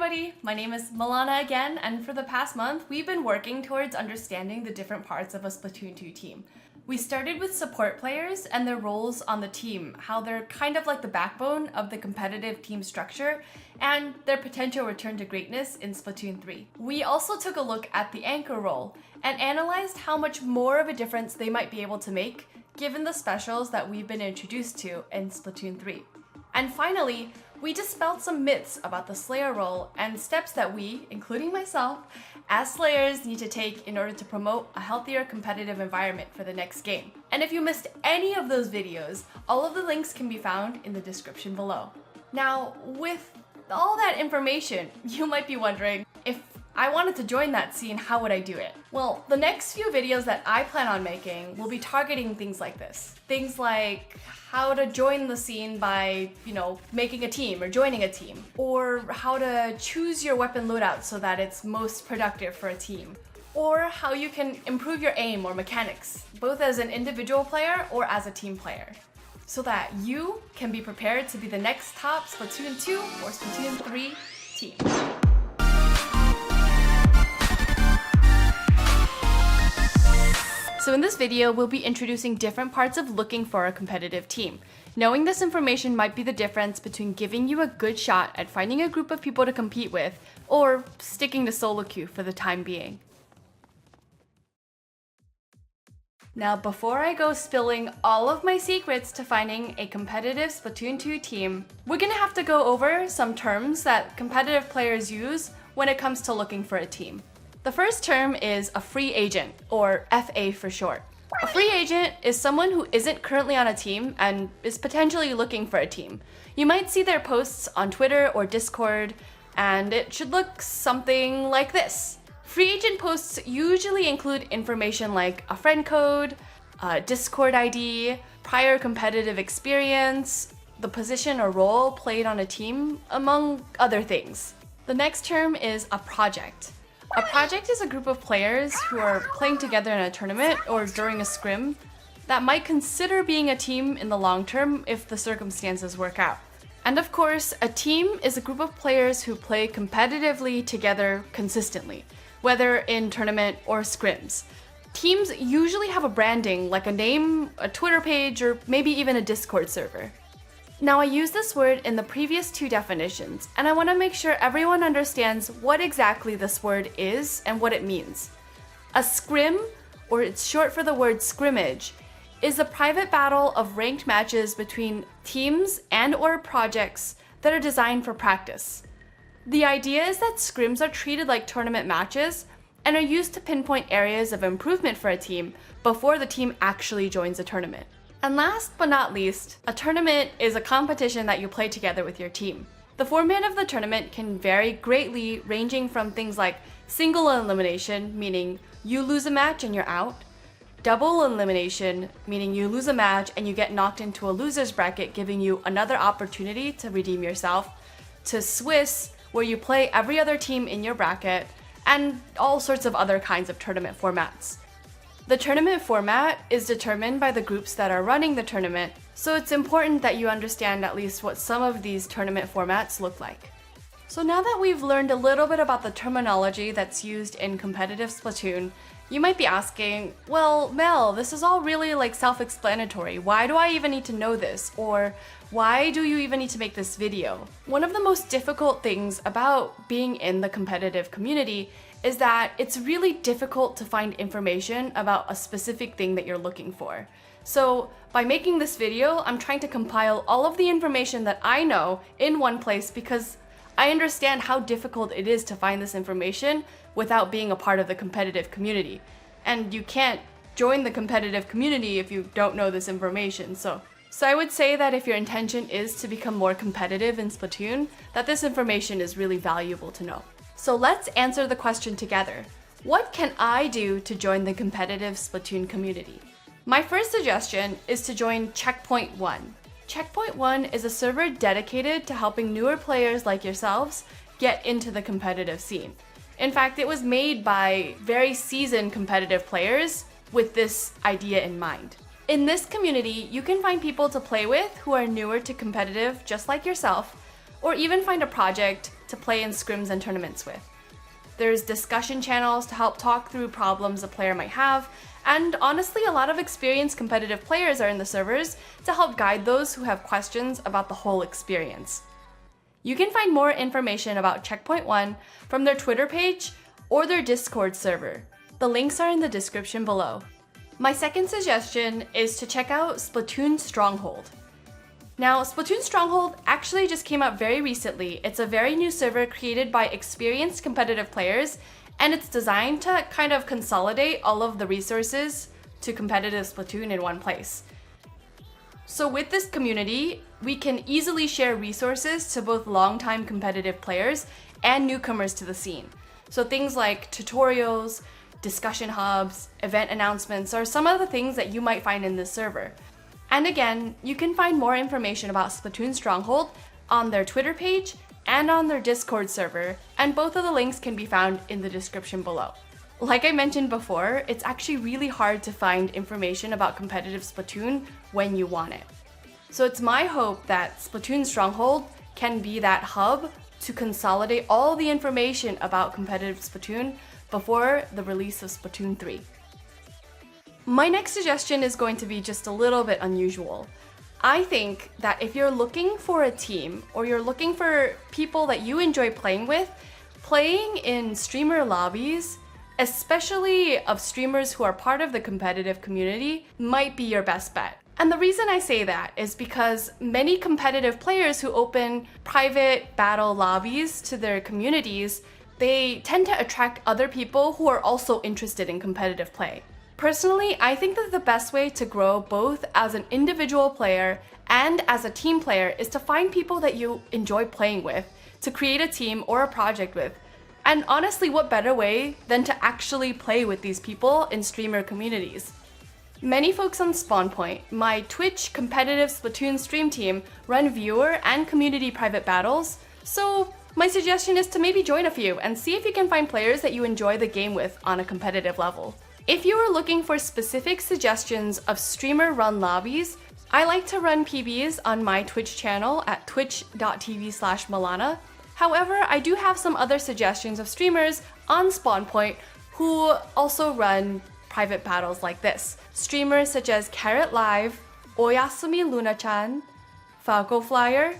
everybody, my name is Mellana again, and for the past month, we've been working towards understanding the different parts of a Splatoon 2 team. We started with support players and their roles on the team, how they're kind of like the backbone of the competitive team structure, and their potential return to greatness in Splatoon 3. We also took a look at the anchor role, and analyzed how much more of a difference they might be able to make, given the specials that we've been introduced to in Splatoon 3. And finally, we dispelled some myths about the Slayer role and steps that we, including myself, as Slayers need to take in order to promote a healthier competitive environment for the next game. And if you missed any of those videos, all of the links can be found in the description below. Now, with all that information, you might be wondering, if I wanted to join that scene, how would I do it? Well, the next few videos that I plan on making will be targeting things like this. Things like how to join the scene by, making a team or joining a team. Or how to choose your weapon loadout so that it's most productive for a team. Or how you can improve your aim or mechanics, both as an individual player or as a team player, so that you can be prepared to be the next top Splatoon 2 or Splatoon 3 team. So in this video, we'll be introducing different parts of looking for a competitive team. Knowing this information might be the difference between giving you a good shot at finding a group of people to compete with, or sticking to solo queue for the time being. Now, before I go spilling all of my secrets to finding a competitive Splatoon 2 team, we're gonna have to go over some terms that competitive players use when it comes to looking for a team. The first term is a free agent, or FA for short. A free agent is someone who isn't currently on a team and is potentially looking for a team. You might see their posts on Twitter or Discord, and it should look something like this. Free agent posts usually include information like a friend code, a Discord ID, prior competitive experience, the position or role played on a team, among other things. The next term is a project. A project is a group of players who are playing together in a tournament or during a scrim that might consider being a team in the long term if the circumstances work out. And of course, a team is a group of players who play competitively together consistently, whether in tournament or scrims. Teams usually have a branding like a name, a Twitter page, or maybe even a Discord server. Now, I used this word in the previous two definitions, and I want to make sure everyone understands what exactly this word is and what it means. A scrim, or it's short for the word scrimmage, is a private battle of ranked matches between teams and/or projects that are designed for practice. The idea is that scrims are treated like tournament matches and are used to pinpoint areas of improvement for a team before the team actually joins a tournament. And last but not least, a tournament is a competition that you play together with your team. The format of the tournament can vary greatly, ranging from things like single elimination, meaning you lose a match and you're out, double elimination, meaning you lose a match and you get knocked into a loser's bracket, giving you another opportunity to redeem yourself, to Swiss, where you play every other team in your bracket, and all sorts of other kinds of tournament formats. The tournament format is determined by the groups that are running the tournament, so it's important that you understand at least what some of these tournament formats look like. So now that we've learned a little bit about the terminology that's used in competitive Splatoon, you might be asking, well, Mel, this is all really self-explanatory. Why do I even need to know this? Or why do you even need to make this video? One of the most difficult things about being in the competitive community is that it's really difficult to find information about a specific thing that you're looking for. So by making this video, I'm trying to compile all of the information that I know in one place because I understand how difficult it is to find this information without being a part of the competitive community. And you can't join the competitive community if you don't know this information. So I would say that if your intention is to become more competitive in Splatoon, that this information is really valuable to know. So let's answer the question together. What can I do to join the competitive Splatoon community? My first suggestion is to join Checkpoint 1. Checkpoint 1 is a server dedicated to helping newer players like yourselves get into the competitive scene. In fact, it was made by very seasoned competitive players with this idea in mind. In this community, you can find people to play with who are newer to competitive just like yourself, or even find a project to play in scrims and tournaments with. There's discussion channels to help talk through problems a player might have, and honestly, a lot of experienced competitive players are in the servers to help guide those who have questions about the whole experience. You can find more information about Checkpoint 1 from their Twitter page or their Discord server. The links are in the description below. My second suggestion is to check out Splatoon Stronghold. Now, Splatoon Stronghold actually just came out very recently. It's a very new server created by experienced competitive players, and it's designed to kind of consolidate all of the resources to competitive Splatoon in one place. So with this community, we can easily share resources to both longtime competitive players and newcomers to the scene. So things like tutorials, discussion hubs, event announcements are some of the things that you might find in this server. And again, you can find more information about Splatoon Stronghold on their Twitter page and on their Discord server, and both of the links can be found in the description below. Like I mentioned before, it's actually really hard to find information about competitive Splatoon when you want it. So it's my hope that Splatoon Stronghold can be that hub to consolidate all the information about competitive Splatoon before the release of Splatoon 3. My next suggestion is going to be just a little bit unusual. I think that if you're looking for a team or you're looking for people that you enjoy playing with, playing in streamer lobbies, especially of streamers who are part of the competitive community, might be your best bet. And the reason I say that is because many competitive players who open private battle lobbies to their communities, they tend to attract other people who are also interested in competitive play. Personally, I think that the best way to grow both as an individual player and as a team player is to find people that you enjoy playing with, to create a team or a project with. And honestly, what better way than to actually play with these people in streamer communities? Many folks on SpawnPoint, my Twitch competitive Splatoon stream team, run viewer and community private battles, so my suggestion is to maybe join a few and see if you can find players that you enjoy the game with on a competitive level. If you are looking for specific suggestions of streamer-run lobbies, I like to run PBs on my Twitch channel at twitch.tv/Mellana. However, I do have some other suggestions of streamers on SpawnPoint who also run private battles like this. Streamers such as Carrot Live, Oyasumi Luna-chan, Falco Flyer,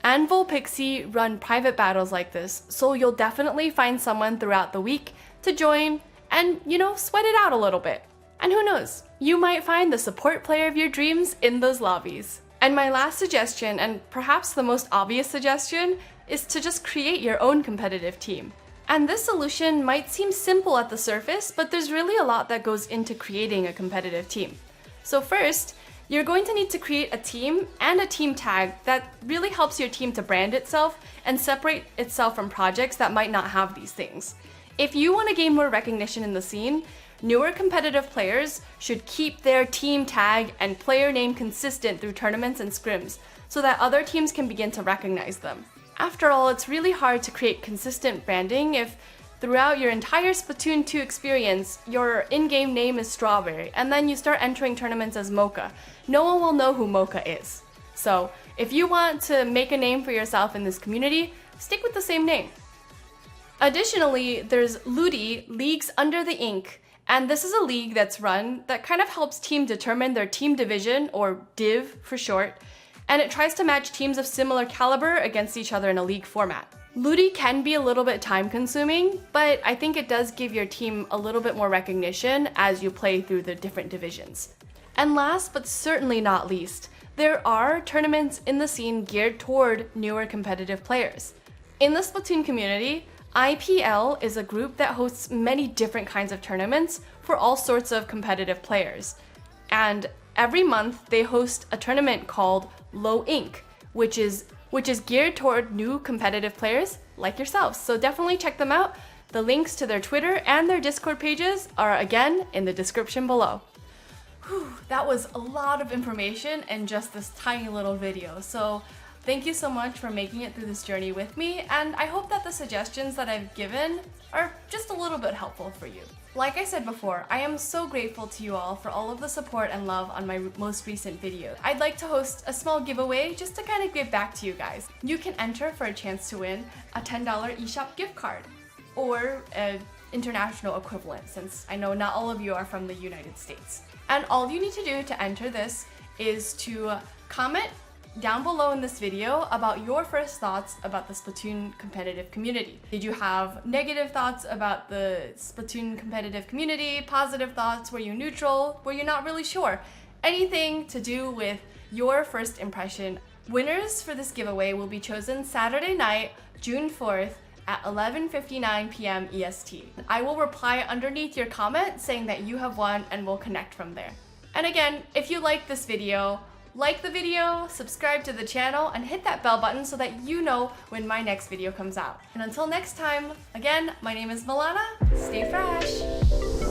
and Volpixie run private battles like this, so you'll definitely find someone throughout the week to join and, sweat it out a little bit. And who knows, you might find the support player of your dreams in those lobbies. And my last suggestion, and perhaps the most obvious suggestion, is to just create your own competitive team. And this solution might seem simple at the surface, but there's really a lot that goes into creating a competitive team. So first, you're going to need to create a team and a team tag that really helps your team to brand itself and separate itself from projects that might not have these things. If you want to gain more recognition in the scene, newer competitive players should keep their team tag and player name consistent through tournaments and scrims so that other teams can begin to recognize them. After all, it's really hard to create consistent branding if throughout your entire Splatoon 2 experience, your in-game name is Strawberry, and then you start entering tournaments as Mocha. No one will know who Mocha is. So, if you want to make a name for yourself in this community, stick with the same name. Additionally, there's Ludi, Leagues Under the Ink, and this is a league that's run that kind of helps teams determine their team division, or div for short, and it tries to match teams of similar caliber against each other in a league format. Ludi can be a little bit time consuming, but I think it does give your team a little bit more recognition as you play through the different divisions. And last but certainly not least, there are tournaments in the scene geared toward newer competitive players. In the Splatoon community, IPL is a group that hosts many different kinds of tournaments for all sorts of competitive players. And every month they host a tournament called Low Ink, which is geared toward new competitive players like yourselves. So definitely check them out. The links to their Twitter and their Discord pages are again in the description below. Whew, that was a lot of information in just this tiny little video. So Thank you so much for making it through this journey with me, and I hope that the suggestions that I've given are just a little bit helpful for you. Like I said before, I am so grateful to you all for all of the support and love on my most recent video. I'd like to host a small giveaway just to kind of give back to you guys. You can enter for a chance to win a $10 eShop gift card, or an international equivalent, since I know not all of you are from the United States. And all you need to do to enter this is to comment down below in this video about your first thoughts about the Splatoon competitive community. Did you have negative thoughts about the Splatoon competitive community? Positive thoughts? Were you neutral? Were you not really sure? Anything to do with your first impression. Winners for this giveaway will be chosen Saturday night, June 4th at 11:59 p.m. EST. I will reply underneath your comment saying that you have won, and we'll connect from there. And again, if you like this video, like the video, subscribe to the channel, and hit that bell button so that you know when my next video comes out. And until next time, again, my name is Mellana. Stay fresh!